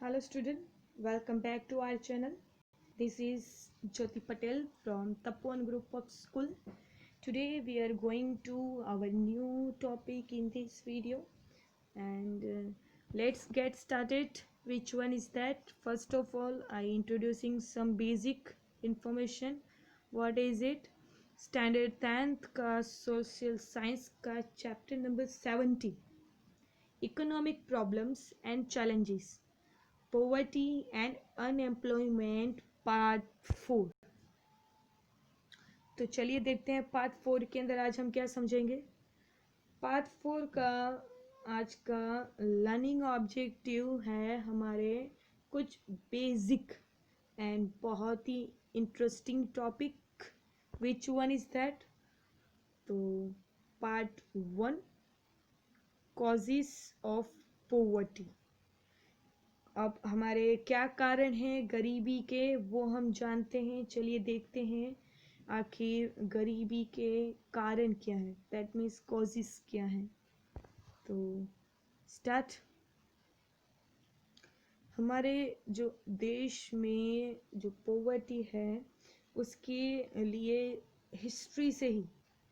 Hello student, welcome back to our channel. This is Jyoti Patel from Tapuan Group of School. Today we are going to our new topic in this video and let's get started. Which one is that? First of all, I introducing some basic information. What is it? Standard 10th का social science का chapter number 70, economic problems and challenges, poverty and unemployment part 4। तो चलिए देखते हैं part 4 के अंदर आज हम क्या समझेंगे। पार्ट 4 का आज का लर्निंग ऑब्जेक्टिव है हमारे कुछ बेसिक एंड बहुत ही interesting topic. Which one is that? तो पार्ट 1, कॉजेस ऑफ पोवर्टी। अब हमारे क्या कारण हैं गरीबी के वो हम जानते हैं। चलिए देखते हैं आखिर गरीबी के कारण क्या है, दैट मीन्स कॉजेस क्या है। तो स्टार्ट। हमारे जो देश में जो पोवर्टी है उसके लिए हिस्ट्री से ही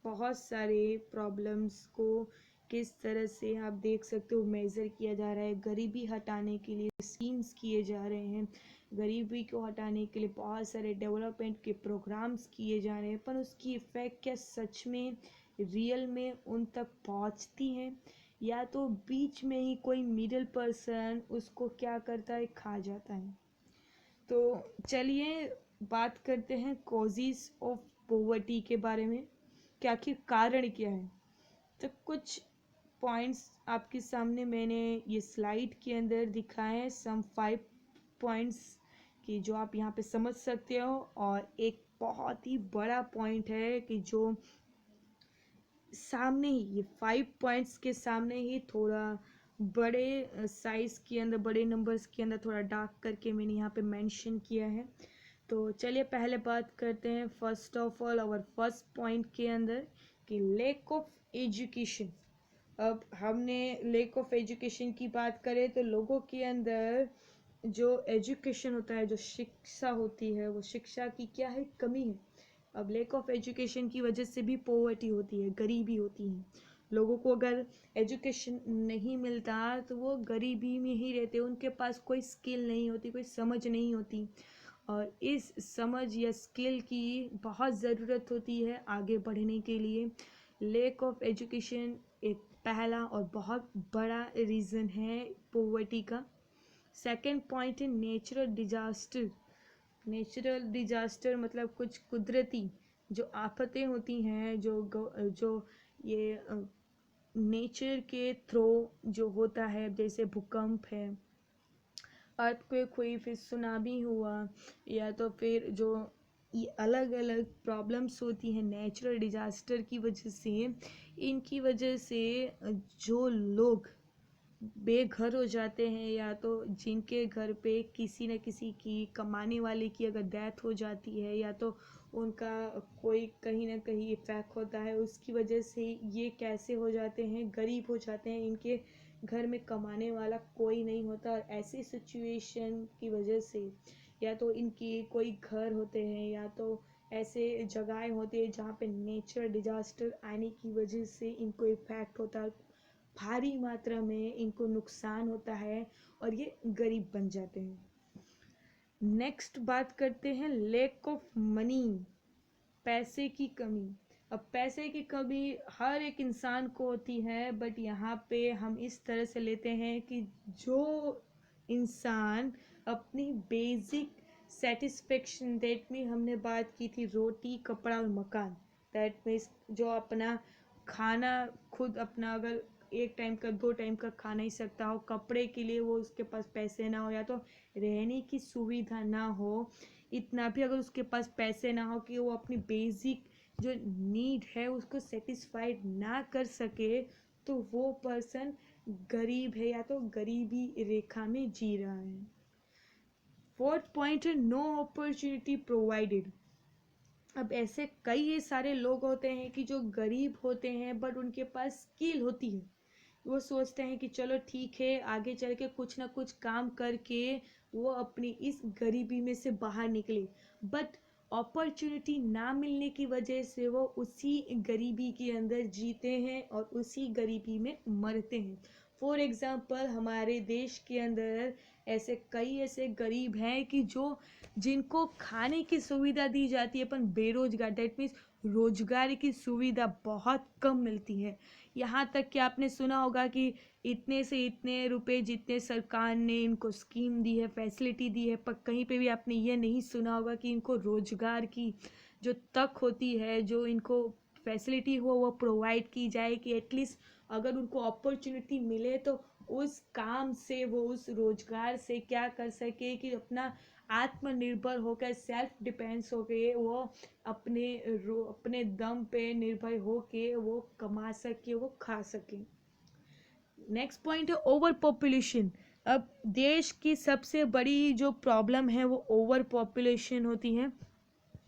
बहुत सारे प्रॉब्लम्स को किस तरह से आप देख सकते हो मेज़र किया जा रहा है। गरीबी हटाने के लिए स्कीम्स किए जा रहे हैं, गरीबी को हटाने के लिए बहुत सारे डेवलपमेंट के प्रोग्राम्स किए जा रहे हैं, पर उसकी इफ़ेक्ट क्या सच में रियल में उन तक पहुंचती हैं या तो बीच में ही कोई मिडिल पर्सन उसको क्या करता है, खा जाता है। तो चलिए बात करते हैं कॉजेस ऑफ पोवर्टी के बारे में कि आखिर कारण क्या है। तो कुछ पॉइंट्स आपके सामने मैंने ये स्लाइड के अंदर दिखाए हैं, सम 5 पॉइंट्स कि जो आप यहाँ पे समझ सकते हो। और एक बहुत ही बड़ा पॉइंट है कि जो सामने ही ये 5 पॉइंट्स के सामने ही थोड़ा बड़े साइज के अंदर, बड़े नंबर्स के अंदर थोड़ा डार्क करके मैंने यहाँ पे मेंशन किया है। तो चलिए पहले बात करते हैं फर्स्ट ऑफ ऑल और फर्स्ट पॉइंट के अंदर कि लैक ऑफ एजुकेशन। अब हमने लैक ऑफ एजुकेशन की बात करें तो लोगों के अंदर जो एजुकेशन होता है, जो शिक्षा होती है, वो शिक्षा की क्या है, कमी है। अब लैक ऑफ एजुकेशन की वजह से भी पोवर्टी होती है, गरीबी होती है। लोगों को अगर एजुकेशन नहीं मिलता तो वो गरीबी में ही रहते, उनके पास कोई स्किल नहीं होती, कोई समझ नहीं होती। और इस समझ या स्किल की बहुत ज़रूरत होती है आगे बढ़ने के लिए। लैक ऑफ एजुकेशन एक पहला और बहुत बड़ा रीज़न है पोवर्टी का। सेकंड पॉइंट है नेचुरल डिजास्टर। नेचुरल डिजास्टर मतलब कुछ कुदरती जो आफतें होती हैं, जो ये नेचर के थ्रू जो होता है, जैसे भूकंप है, अर्थक्वेक हुई, फिर सुनामी हुआ, या तो फिर जो ये अलग अलग प्रॉब्लम्स होती हैं नेचुरल डिजास्टर की वजह से, इनकी वजह से जो लोग बेघर हो जाते हैं या तो जिनके घर पे किसी न किसी की कमाने वाले की अगर डेथ हो जाती है या तो उनका कोई कहीं ना कहीं इफेक्ट होता है, उसकी वजह से ये कैसे हो जाते हैं, गरीब हो जाते हैं। इनके घर में कमाने वाला कोई नहीं होता और ऐसी सिचुएशन की वजह से या तो इनकी कोई घर होते हैं या तो ऐसे जगहें होती है जहाँ पे नेचुरल डिजास्टर आने की वजह से इनको इफेक्ट होता है, भारी मात्रा में इनको नुकसान होता है और ये गरीब बन जाते हैं। नेक्स्ट बात करते हैं लैक ऑफ मनी, पैसे की कमी। अब पैसे की कमी हर एक इंसान को होती है, बट यहाँ पे हम इस तरह से लेते हैं कि जो इंसान अपनी बेसिक सेटिस्फेक्शन, दैट मीन हमने बात की थी रोटी कपड़ा और मकान, दैट मीन्स जो अपना खाना खुद अपना अगर एक टाइम का 2 टाइम का खा नहीं सकता हो, कपड़े के लिए वो उसके पास पैसे ना हो, या तो रहने की सुविधा ना हो, इतना भी अगर उसके पास पैसे ना हो कि वो अपनी बेसिक जो नीड है उसको सेटिस्फाइड ना कर सके, तो वो पर्सन गरीब है या तो गरीबी रेखा में जी रहा है। फोर्थ पॉइंट है नो अपॉर्चुनिटी प्रोवाइडेड। अब ऐसे कई सारे लोग होते हैं कि जो गरीब होते हैं बट उनके पास स्किल होती है, वो सोचते हैं कि चलो ठीक है, आगे चल के कुछ ना कुछ काम करके वो अपनी इस गरीबी में से बाहर निकले, बट अपॉर्चुनिटी ना मिलने की वजह से वो उसी गरीबी के अंदर जीते हैं और उसी गरीबी में मरते हैं। फॉर एग्जाम्पल हमारे देश के अंदर ऐसे गरीब हैं कि जो जिनको खाने की सुविधा दी जाती है, अपन बेरोजगार, डेट मीन्स रोजगार की सुविधा बहुत कम मिलती है। यहाँ तक कि आपने सुना होगा कि इतने से इतने रुपए जितने सरकार ने इनको स्कीम दी है, फैसिलिटी दी है, पर कहीं पे भी आपने ये नहीं सुना होगा कि इनको रोजगार की जो तक होती है, जो इनको फैसिलिटी हो वो प्रोवाइड की जाए, कि एटलीस्ट अगर उनको अपॉर्चुनिटी मिले तो उस काम से, वो उस रोजगार से क्या कर सके कि अपना आत्मनिर्भर होकर, सेल्फ डिपेंड्स होके वो अपने दम पे निर्भर होके वो कमा सके, वो खा सके। नेक्स्ट पॉइंट है ओवर पॉपुलेशन। अब देश की सबसे बड़ी जो प्रॉब्लम है वो ओवर पॉपुलेशन होती है।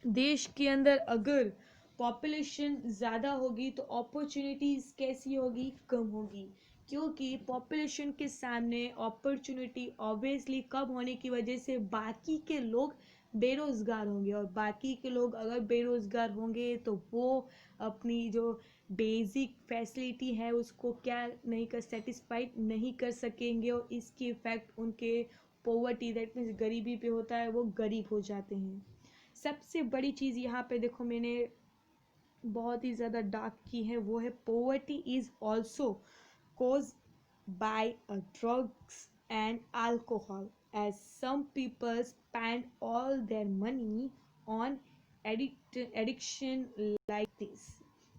देश के अंदर अगर पॉपुलेशन ज़्यादा होगी तो अपॉर्चुनिटीज़ कैसी होगी, कम होगी, क्योंकि पॉपुलेशन के सामने अपॉर्चुनिटी ऑब्वियसली कम होने की वजह से बाकी के लोग बेरोज़गार होंगे, और बाकी के लोग अगर बेरोज़गार होंगे तो वो अपनी जो बेसिक फैसिलिटी है उसको क्या नहीं कर, सेटिस्फाइड नहीं कर सकेंगे, और इसकी इफ़ेक्ट उनके पॉवर्टी, दैट मीन्स गरीबी पे होता है, वो गरीब हो जाते हैं। सबसे बड़ी चीज़ यहाँ पे देखो मैंने बहुत ही ज़्यादा डार्क की है, वो है poverty is also caused by drugs and alcohol, as some people spend all their money on addiction like this।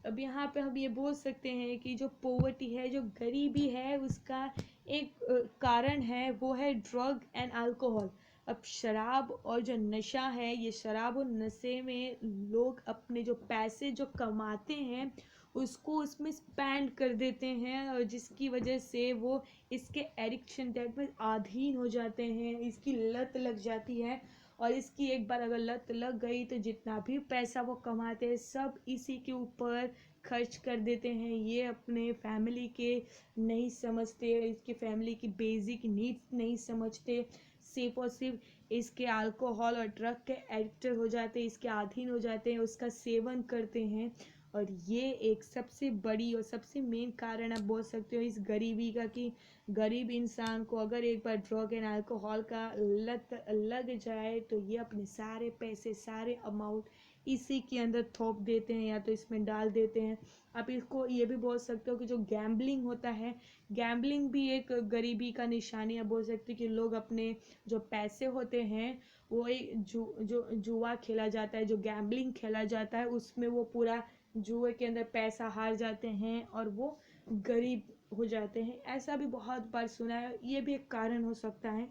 अब यहाँ पे हम ये बोल सकते हैं कि जो पोवर्टी है, जो गरीबी है, उसका एक कारण है वो है ड्रग एंड अल्कोहल। अब शराब और जो नशा है, ये शराब और नशे में लोग अपने जो पैसे जो कमाते हैं उसको उसमें स्पेंड कर देते हैं, और जिसकी वजह से वो इसके एडिक्शन, दैट मीन्स अधीन हो जाते हैं, इसकी लत लग जाती है। और इसकी एक बार अगर लत लग गई तो जितना भी पैसा वो कमाते हैं सब इसी के ऊपर खर्च कर देते हैं। ये अपने फैमिली के नहीं समझते, इसके फैमिली की बेसिक नीड्स नहीं समझते, सिर्फ और सिर्फ इसके अल्कोहल और ड्रग के एडिक्टर हो जाते हैं, इसके अधीन हो जाते हैं, उसका सेवन करते हैं। और ये एक सबसे बड़ी और सबसे मेन कारण आप बोल सकते हो इस गरीबी का, कि गरीब इंसान को अगर एक बार ड्रग एंड अल्कोहल का लत लग जाए तो ये अपने सारे पैसे, सारे अमाउंट इसी के अंदर थोप देते हैं या तो इसमें डाल देते हैं। आप इसको ये भी बोल सकते हो कि जो गैम्बलिंग होता है, गैम्बलिंग भी एक गरीबी का निशानी आप बोल सकते हो, कि लोग अपने जो पैसे होते हैं वो एक जो जुआ खेला जाता है, जो गैम्बलिंग खेला जाता है, उसमें वो पूरा जुए के अंदर पैसा हार जाते हैं और वो गरीब हो जाते हैं। ऐसा भी बहुत बार सुना है, ये भी एक कारण हो सकता है।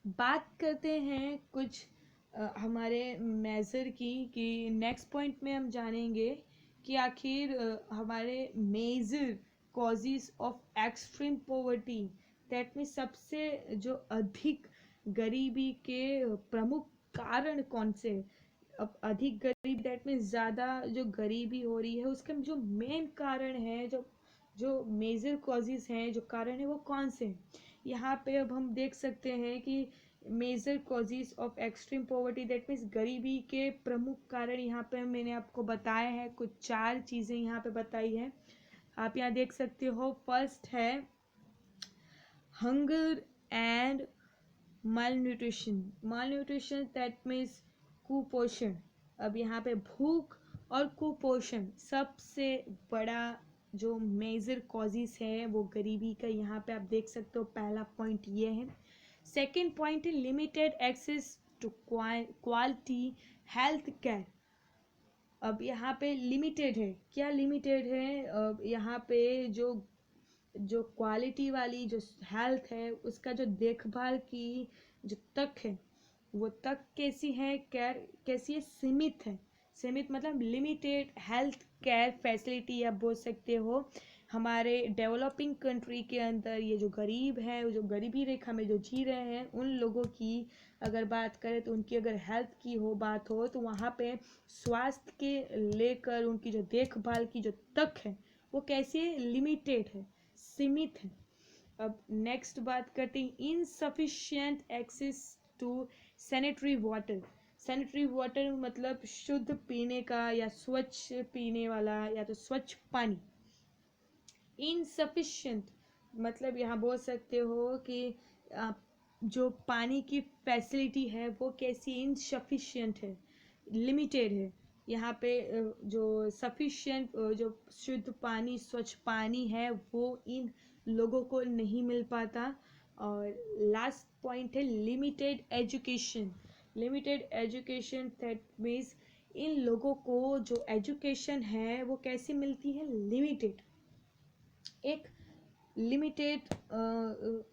बात करते हैं कुछ हमारे मेजर की, कि नेक्स्ट पॉइंट में हम जानेंगे कि आखिर हमारे major causes of extreme poverty, that mean सबसे जो अधिक गरीबी के प्रमुख कारण कौन से। अब अधिक गरीबी दैट मीन ज़्यादा जो गरीबी हो रही है उसका जो मेन कारण है, जो मेजर कॉजेज हैं, जो कारण है वो कौन से हैं। यहाँ पे अब हम देख सकते हैं कि major causes of extreme poverty, that means गरीबी के प्रमुख कारण यहाँ पे मैंने आपको बताया है, कुछ 4 चीज़ें यहाँ पे बताई है, आप यहाँ देख सकते हो। फर्स्ट है hunger and malnutrition, malnutrition that means कुपोषण। अब यहाँ पे भूख और कुपोषण सबसे बड़ा जो मेजर कॉजेस है वो गरीबी का, यहाँ पे आप देख सकते हो पहला पॉइंट ये है। सेकेंड पॉइंट है limited access to quality health care. अब यहाँ पे लिमिटेड है, क्या लिमिटेड है, अब यहाँ पे जो क्वालिटी वाली जो हेल्थ है उसका जो देखभाल की जो तक है वो तक कैसी है, केयर कैसी है, सीमित है। सीमित मतलब लिमिटेड हेल्थ केयर फैसिलिटी आप बोल सकते हो। हमारे डेवलपिंग कंट्री के अंदर ये जो गरीब है, जो गरीबी रेखा में जो जी रहे हैं, उन लोगों की अगर बात करें तो उनकी अगर हेल्थ की बात हो तो वहाँ पे स्वास्थ्य के लेकर उनकी जो देखभाल की जो तक है वो कैसी है, लिमिटेड है। सीमित है। अब नेक्स्ट बात करते हैं insufficient access to sanitary water. Sanitary water मतलब शुद्ध पीने का या स्वच्छ पीने वाला या तो स्वच्छ पानी। इनसफिशिएंट मतलब यहाँ बोल सकते हो कि जो पानी की फैसिलिटी है वो कैसी इनसफिशिएंट है, लिमिटेड है। यहाँ पे जो सफिशिएंट जो शुद्ध पानी स्वच्छ पानी है वो इन लोगों को नहीं मिल पाता। और लास्ट पॉइंट है limited education. Limited education that means in लोगों को जो एजुकेशन है वो कैसी मिलती है, लिमिटेड, एक लिमिटेड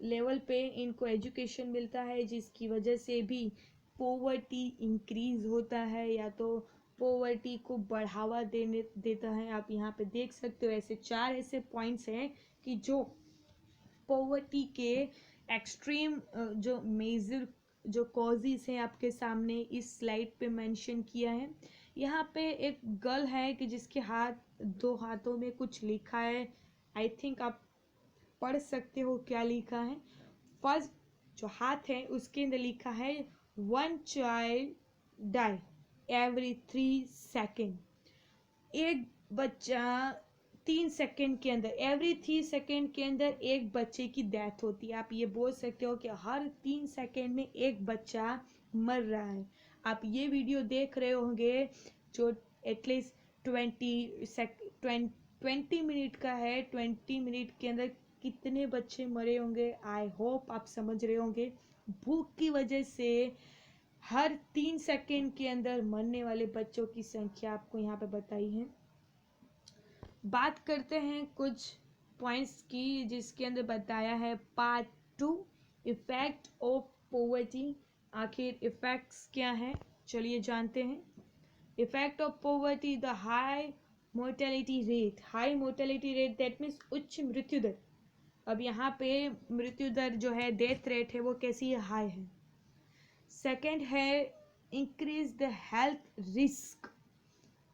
लेवल पे इनको एजुकेशन मिलता है, जिसकी वजह से भी पोवर्टी इंक्रीज होता है या तो पोवर्टी को बढ़ावा देने देता है। आप यहाँ पे देख सकते हो ऐसे 4 ऐसे पॉइंट्स हैं कि जो पोवर्टी के एक्सट्रीम जो मेजर जो कॉजेस हैं आपके सामने इस स्लाइड पे मेंशन किया है। यहाँ पे एक गर्ल है कि जिसके दो हाथों में कुछ लिखा है। आई थिंक आप पढ़ सकते हो क्या लिखा है। फर्स्ट जो हाथ है उसके अंदर लिखा है 1 चाइल्ड डाई एवरी 3 सेकेंड। एक बच्चा 3 सेकेंड के अंदर, एवरी 3 सेकेंड के अंदर एक बच्चे की डेथ होती है। आप ये बोल सकते हो कि हर 3 सेकेंड में एक बच्चा मर रहा है। आप ये वीडियो देख रहे होंगे जो एटलीस्ट 20 मिनट का है। 20 मिनट के अंदर कितने बच्चे मरे होंगे, आई होप आप समझ रहे होंगे। भूख की वजह से हर 3 सेकेंड के अंदर मरने वाले बच्चों की संख्या आपको यहाँ पे बताई है। बात करते हैं कुछ पॉइंट्स की जिसके अंदर बताया है पार्ट 2 इफेक्ट ऑफ पॉवर्टी। आखिर इफेक्ट्स क्या हैं, चलिए जानते हैं। Effect of poverty, the high mortality rate. High mortality rate that means उच्च मृत्यु दर। अब यहाँ पे मृत्यु दर जो है, डेथ रेट है, वो कैसी है, हाई है। सेकेंड है increase the health risk.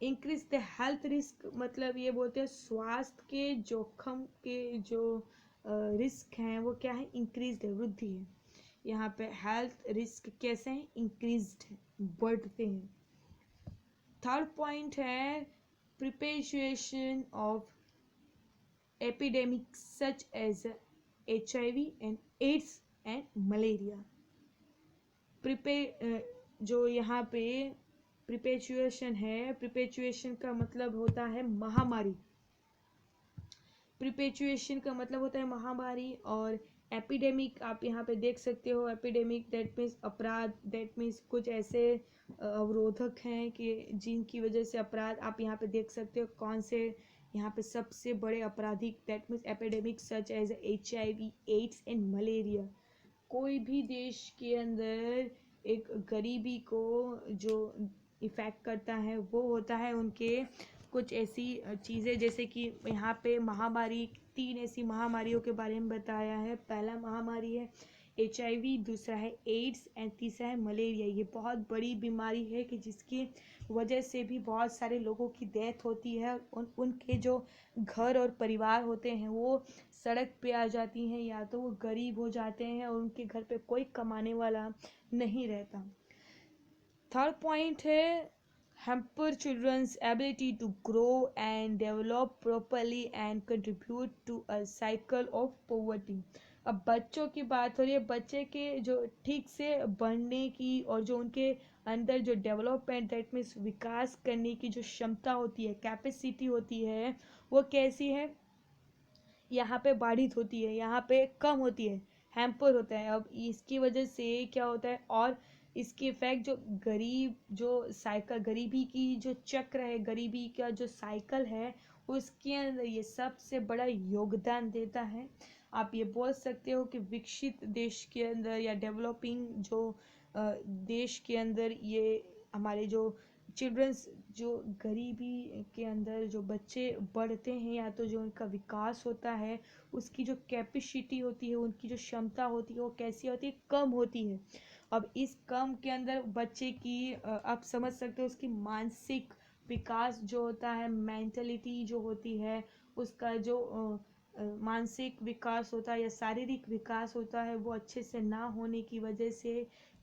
Increase the health risk मतलब ये बोलते हैं स्वास्थ्य के जोखम के जो रिस्क हैं वो क्या है, इंक्रीज है, वृद्धि है। यहाँ पे हेल्थ रिस्क कैसे हैं, इंक्रीज्ड है, बढ़ते हैं। थर्ड पॉइंट है perpetuation of epidemics such as HIV and AIDS and malaria. जो यहाँ पे प्रिपेचुएशन है, प्रिपेचुएशन का मतलब होता है महामारी। प्रिपेचुएशन का मतलब होता है महामारी। और एपिडेमिक आप यहाँ पे देख सकते हो, एपिडेमिक दैट मीन्स अपराध, दैट मीन्स कुछ ऐसे अवरोधक हैं कि जिनकी वजह से अपराध। आप यहाँ पे देख सकते हो कौन से यहाँ पे सबसे बड़े आपराधिक, that means epidemic such as HIV AIDS and malaria. कोई भी देश के अंदर एक गरीबी को जो इफ़ेक्ट करता है वो होता है उनके कुछ ऐसी चीज़ें, जैसे कि यहाँ पे महामारी, 3 ऐसी महामारियों के बारे में बताया है। पहला महामारी है HIV, दूसरा है एड्स एंड तीसरा है मलेरिया। ये बहुत बड़ी बीमारी है कि जिसकी वजह से भी बहुत सारे लोगों की डेथ होती है। उनके जो घर और परिवार होते हैं वो सड़क पे आ जाती हैं, या तो वो गरीब हो जाते हैं और उनके घर पे कोई कमाने वाला नहीं रहता। थर्ड पॉइंट है hamper children's ability to grow and develop properly and contribute to a cycle of poverty। अब बच्चों की बात हो रही है, बच्चे के जो ठीक से बढ़ने की और जो उनके अंदर जो डेवलपमेंट, दैट मीन्स विकास करने की जो क्षमता होती है, कैपेसिटी होती है, वो कैसी है, यहाँ पे बाधित होती है, यहाँ पे कम होती है, हैम्पर होता है। अब इसकी वजह से क्या होता है, और इसके इफेक्ट जो गरीबी की जो चक्र है, गरीबी का जो साइकिल है, उसके अंदर ये सबसे बड़ा योगदान देता है। आप ये बोल सकते हो कि विकसित देश के अंदर या डेवलपिंग जो देश के अंदर ये हमारे जो चिल्ड्रंस, जो गरीबी के अंदर जो बच्चे बढ़ते हैं या तो जो उनका विकास होता है, उसकी जो कैपेसिटी होती है, उनकी जो क्षमता होती है, वो कैसी होती है, कम होती है। अब इस कम के अंदर बच्चे की आप समझ सकते हो उसकी मानसिक विकास जो होता है, मेंटलिटी जो होती है, उसका जो मानसिक विकास होता है या शारीरिक विकास होता है वो अच्छे से ना होने की वजह से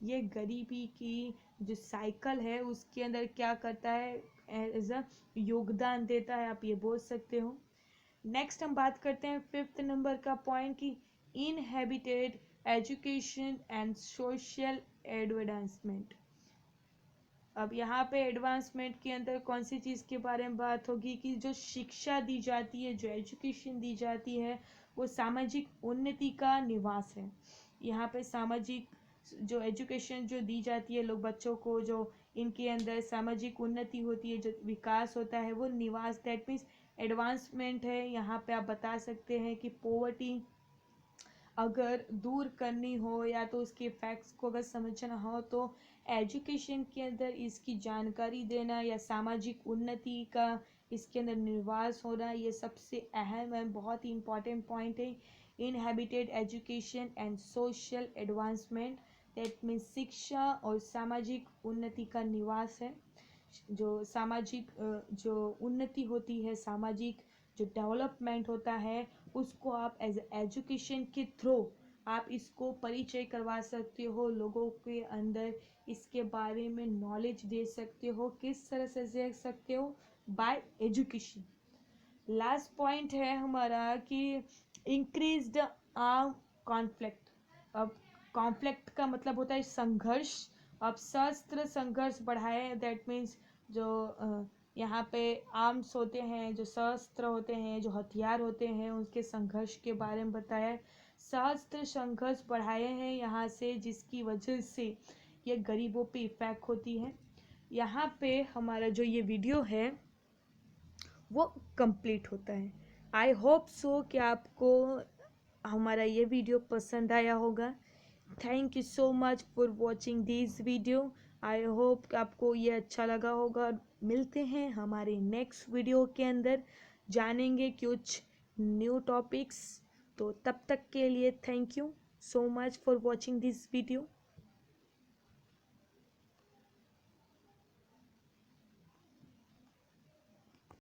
ये गरीबी की जो साइकिल है उसके अंदर क्या करता है, एज अ योगदान देता है, आप ये बोल सकते हो। नेक्स्ट हम बात करते हैं 5th नंबर का पॉइंट की inhabited education and social advancement. अब यहाँ पे एडवांसमेंट के अंदर कौन सी चीज़ के बारे में बात होगी कि जो शिक्षा दी जाती है, जो एजुकेशन दी जाती है, वो सामाजिक उन्नति का निवास है। यहाँ पे सामाजिक जो एजुकेशन जो दी जाती है लोग बच्चों को, जो इनके अंदर सामाजिक उन्नति होती है, जो विकास होता है, वो निवास, दैट मीन्स एडवांसमेंट है। यहाँ पे आप बता सकते हैं कि पॉवर्टी अगर दूर करनी हो या तो उसके इफेक्ट्स को अगर समझना हो तो एजुकेशन के अंदर इसकी जानकारी देना या सामाजिक उन्नति का इसके अंदर निर्वास होना, ये सबसे अहम है, बहुत ही इम्पॉर्टेंट पॉइंट है। Inhabited education and social advancement, that means शिक्षा और सामाजिक उन्नति का निवास है। जो सामाजिक जो उन्नति होती है, सामाजिक जो डेवलपमेंट होता है, उसको आप एज एजुकेशन के थ्रू आप इसको परिचय करवा सकते हो, लोगों के अंदर इसके बारे में नॉलेज दे सकते हो। किस तरह से दे सकते हो? Bye education. लास्ट पॉइंट है हमारा कि इंक्रीज्ड आर्म कॉन्फ्लिक्ट। अब कॉन्फ्लिक्ट का मतलब होता है संघर्ष। अब शस्त्र संघर्ष बढ़ाए, दैट मीन्स जो यहाँ पे आर्म्स होते हैं, जो शस्त्र होते हैं, जो हथियार होते हैं, उनके संघर्ष के बारे में बताया। शस्त्र संघर्ष बढ़ाए हैं यहाँ से, जिसकी वजह से ये गरीबों पे इफेक्ट होती है। यहाँ पे हमारा जो ये वीडियो है वो कंप्लीट होता है। आई होप सो कि आपको हमारा ये वीडियो पसंद आया होगा। Thank you so much for watching this video. I hope आपको ये अच्छा लगा होगा। मिलते हैं हमारे नेक्स्ट वीडियो के अंदर, जानेंगे कुछ न्यू टॉपिक्स। तो तब तक के लिए thank you so much for watching this video.